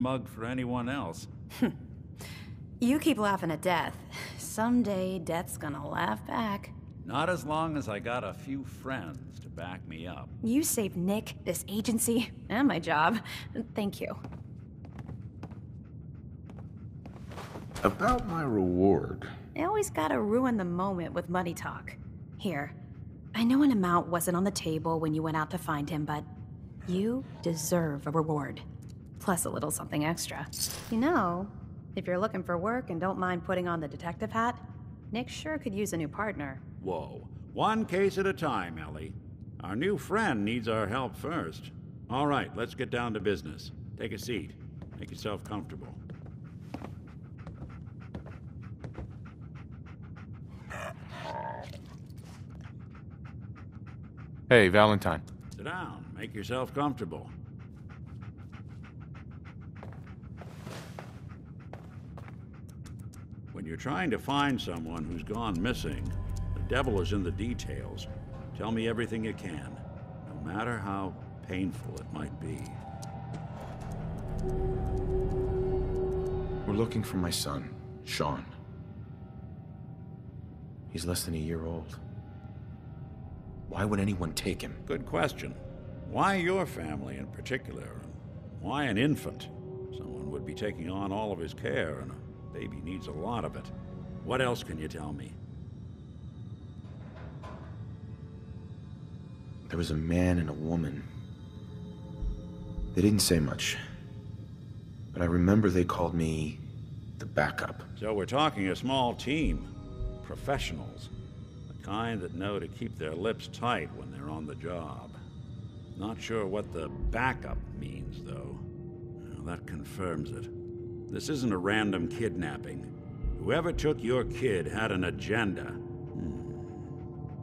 Mug for anyone else. You keep laughing at death. Someday, death's gonna laugh back. Not as long as I got a few friends to back me up. You saved Nick, this agency, and my job. Thank you. About my reward. I always gotta ruin the moment with money talk. Here, I know an amount wasn't on the table when you went out to find him, but you deserve a reward. Plus a little something extra. You know, if you're looking for work and don't mind putting on the detective hat, Nick sure could use a new partner. Whoa. One case at a time, Ellie. Our new friend needs our help first. All right, let's get down to business. Take a seat. Make yourself comfortable. Hey, Valentine. Sit down. Make yourself comfortable. When you're trying to find someone who's gone missing, the devil is in the details. Tell me everything you can, no matter how painful it might be. We're looking for my son, Sean. He's less than a year old. Why would anyone take him? Good question. Why your family in particular? And why an infant? Someone would be taking on all of his care, and a baby needs a lot of it. What else can you tell me? There was a man and a woman. They didn't say much, but I remember they called me the backup. So we're talking a small team. Professionals. The kind that know to keep their lips tight when they're on the job. Not sure what the backup means, though. Well, that confirms it. This isn't a random kidnapping. Whoever took your kid had an agenda.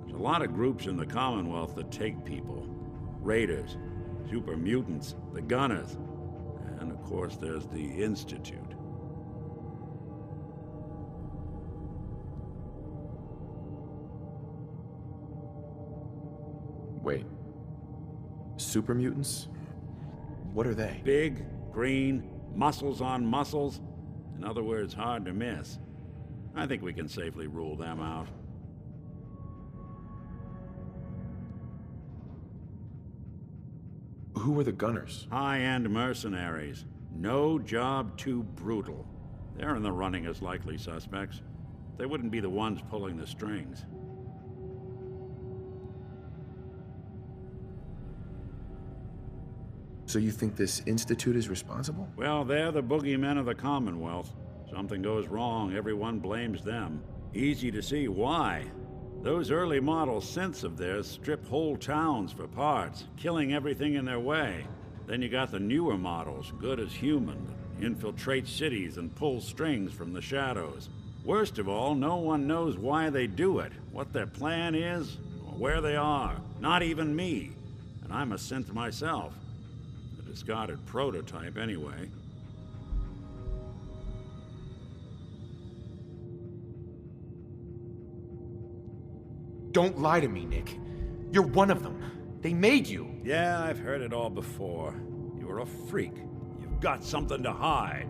There's a lot of groups in the Commonwealth that take people. Raiders, super mutants, the Gunners, and of course there's the Institute. Wait. Super mutants? What are they? Big, green, muscles on muscles. In other words, hard to miss. I think we can safely rule them out. Who are the Gunners? High-end mercenaries. No job too brutal. They're in the running as likely suspects. They wouldn't be the ones pulling the strings. So you think this Institute is responsible? Well, they're the boogeymen of the Commonwealth. Something goes wrong, everyone blames them. Easy to see why. Those early model synths of theirs strip whole towns for parts, killing everything in their way. Then you got the newer models, good as human, that infiltrate cities and pull strings from the shadows. Worst of all, no one knows why they do it, what their plan is, or where they are. Not even me. And I'm a synth myself. A discarded prototype, anyway. Don't lie to me, Nick. You're one of them. They made you. Yeah, I've heard it all before. You're a freak. You've got something to hide.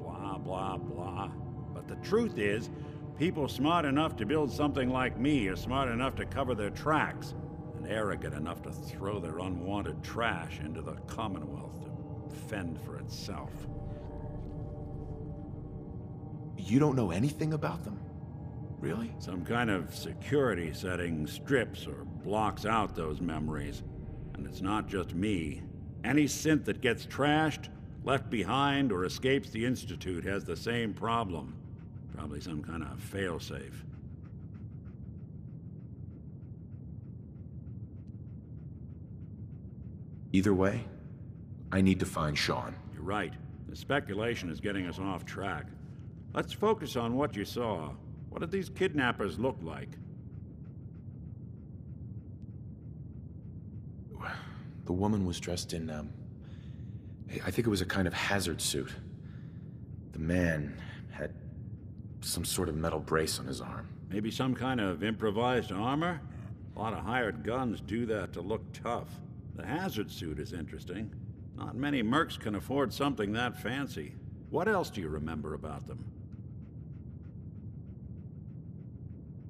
Blah, blah, blah. But the truth is, people smart enough to build something like me are smart enough to cover their tracks, and arrogant enough to throw their unwanted trash into the Commonwealth to fend for itself. You don't know anything about them? Really? Some kind of security setting strips or blocks out those memories. And it's not just me. Any synth that gets trashed, left behind, or escapes the Institute has the same problem. Probably some kind of failsafe. Either way, I need to find Sean. You're right. The speculation is getting us off track. Let's focus on what you saw. What did these kidnappers look like? The woman was dressed in, I think it was a kind of hazard suit. The man had some sort of metal brace on his arm. Maybe some kind of improvised armor? A lot of hired guns do that to look tough. The hazard suit is interesting. Not many mercs can afford something that fancy. What else do you remember about them?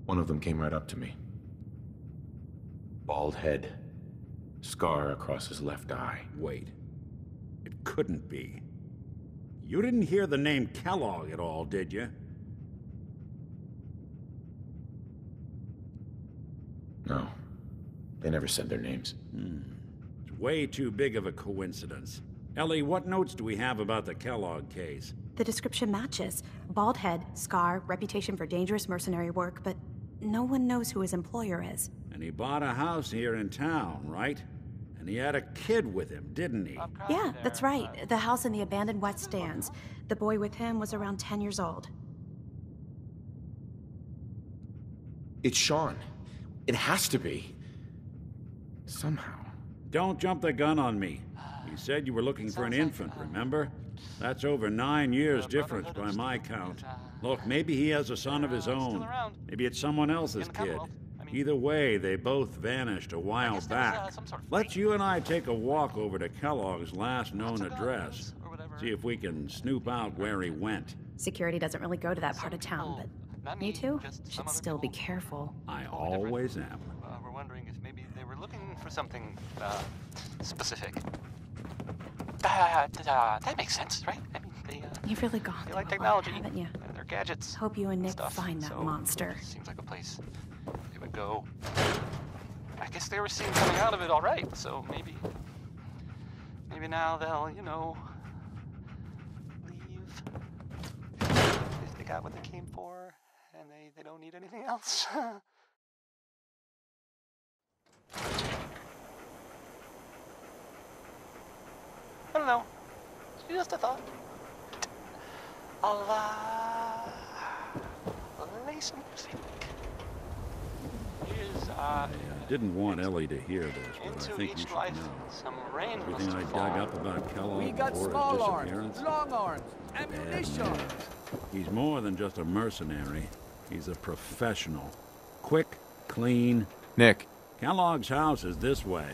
One of them came right up to me. Bald head. Scar across his left eye. Wait. It couldn't be. You didn't hear the name Kellogg at all, did you? No. They never said their names. It's way too big of a coincidence. Ellie, what notes do we have about the Kellogg case? The description matches. Bald head, scar, reputation for dangerous mercenary work, but no one knows who his employer is. And he bought a house here in town, right? And he had a kid with him, didn't he? Yeah, that's right. The house in the abandoned West Stands. The boy with him was around 10 years old. It's Sean. It has to be. Somehow. Don't jump the gun on me. You said you were looking for an infant, remember? That's over 9 years difference by my count. Look, maybe he has a son of his own. Maybe it's someone else's kid. Either way, they both vanished a while back. Let's you and I take a walk over to Kellogg's last known address. See if we can snoop out where he went. Security doesn't really go to that part of town, but you two should still be careful. I always am. We're wondering if maybe they were looking for something specific. That makes sense, right? I mean, You've really gone they through like a lot, technology, haven't you? and their gadgets. Hope you and Nick stuff. find that So, monster. Seems like a place they would go. I guess they were seeing coming out of it all right, so maybe now they'll, leave. If they got what they came for, and they don't need anything else. I don't know. It's just a thought. I'll lay some music. Here's I didn't want Ellie to hear this, but I into think you each should life know. some rain Everything must I have dug fallen. up about Kellogg We got before small his arms, disappearance. long arms, Bad ammunition. news. He's more than just a mercenary. He's a professional. Quick, clean. Nick, Kellogg's house is this way.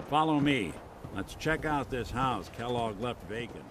Follow me. Let's check out this house Kellogg left vacant.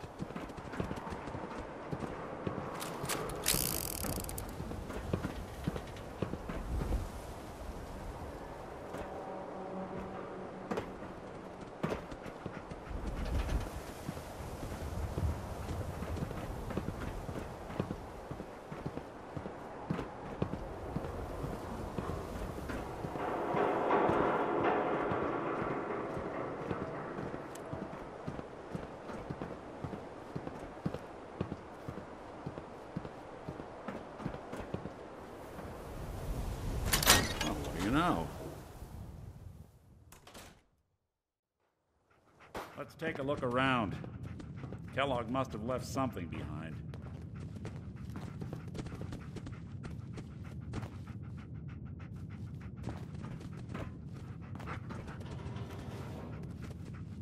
Know. Let's take a look around. Kellogg must have left something behind.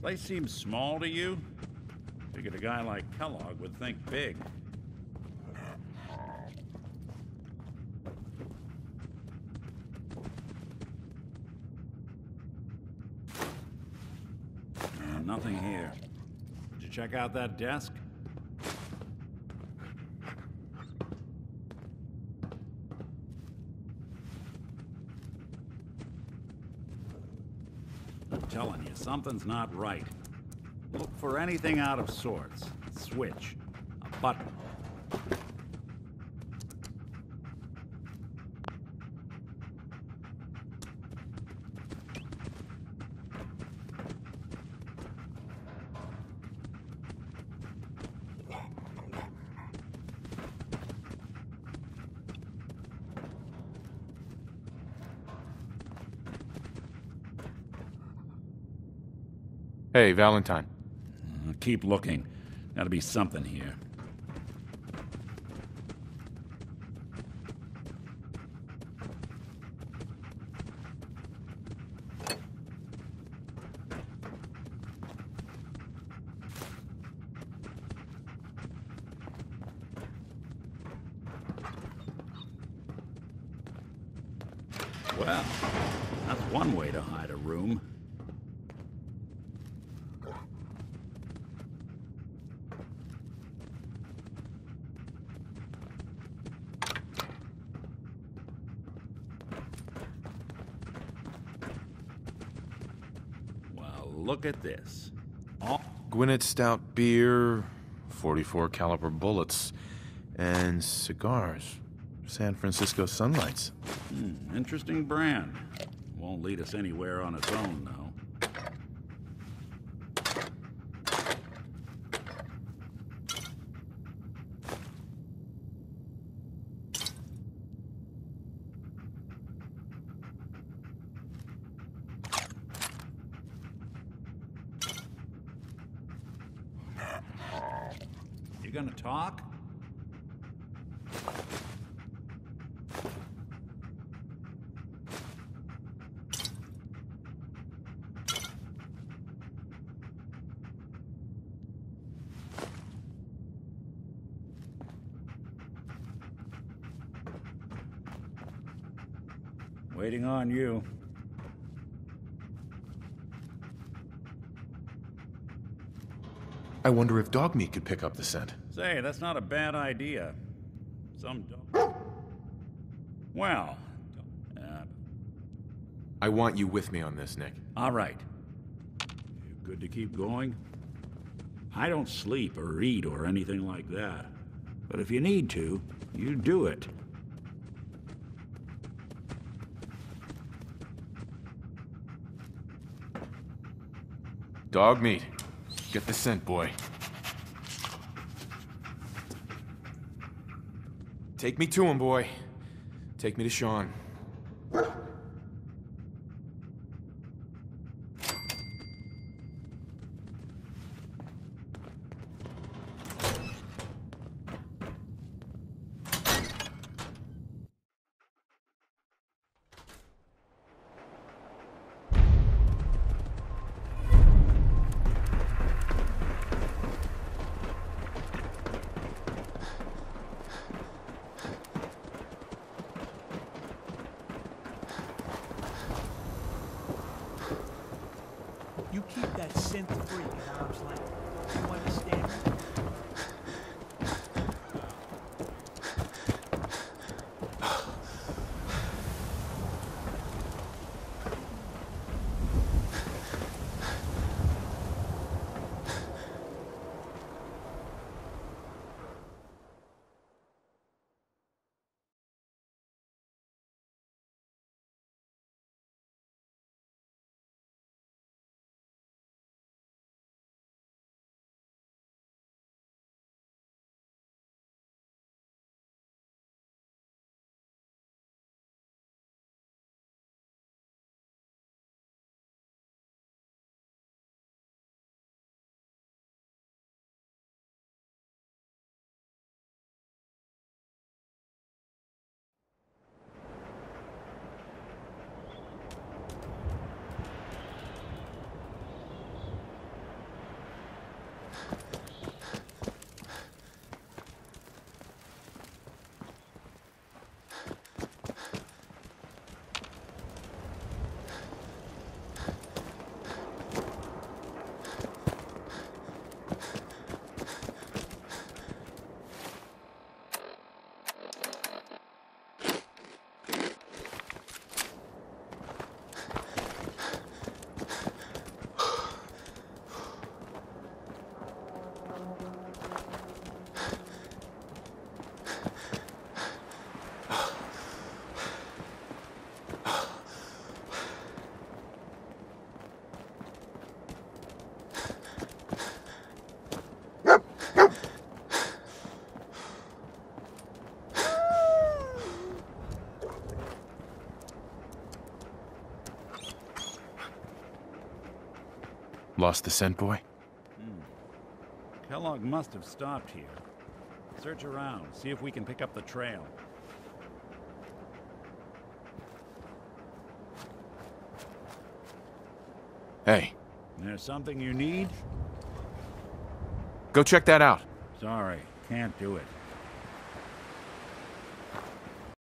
Place seems small to you? Figured a guy like Kellogg would think big. Nothing here. Did you check out that desk? I'm telling you, something's not right. Look for anything out of sorts. A switch. A button. hey, Valentine. Keep looking. Gotta be something here. Well, that's one way to hide a room. Well, look at this. Gwinnett Stout beer, 44 caliber bullets, and cigars. San Francisco Sunlights. Interesting brand. Won't lead us anywhere on its own, though. You gonna talk? Waiting on you. I wonder if dog meat could pick up the scent. Say, that's not a bad idea. Some dog... Well... I want you with me on this, Nick. all right. You good to keep going? I don't sleep or eat or anything like that. But if you need to, you do it. Dog meat. Get the scent, boy. Take me to him, boy. Take me to Sean. You keep that synth freak at arm's length. You understand me? Lost the scent, boy? Kellogg must have stopped here. Search around, see if we can pick up the trail. Hey, There's something you need? go check that out. Sorry, can't do it.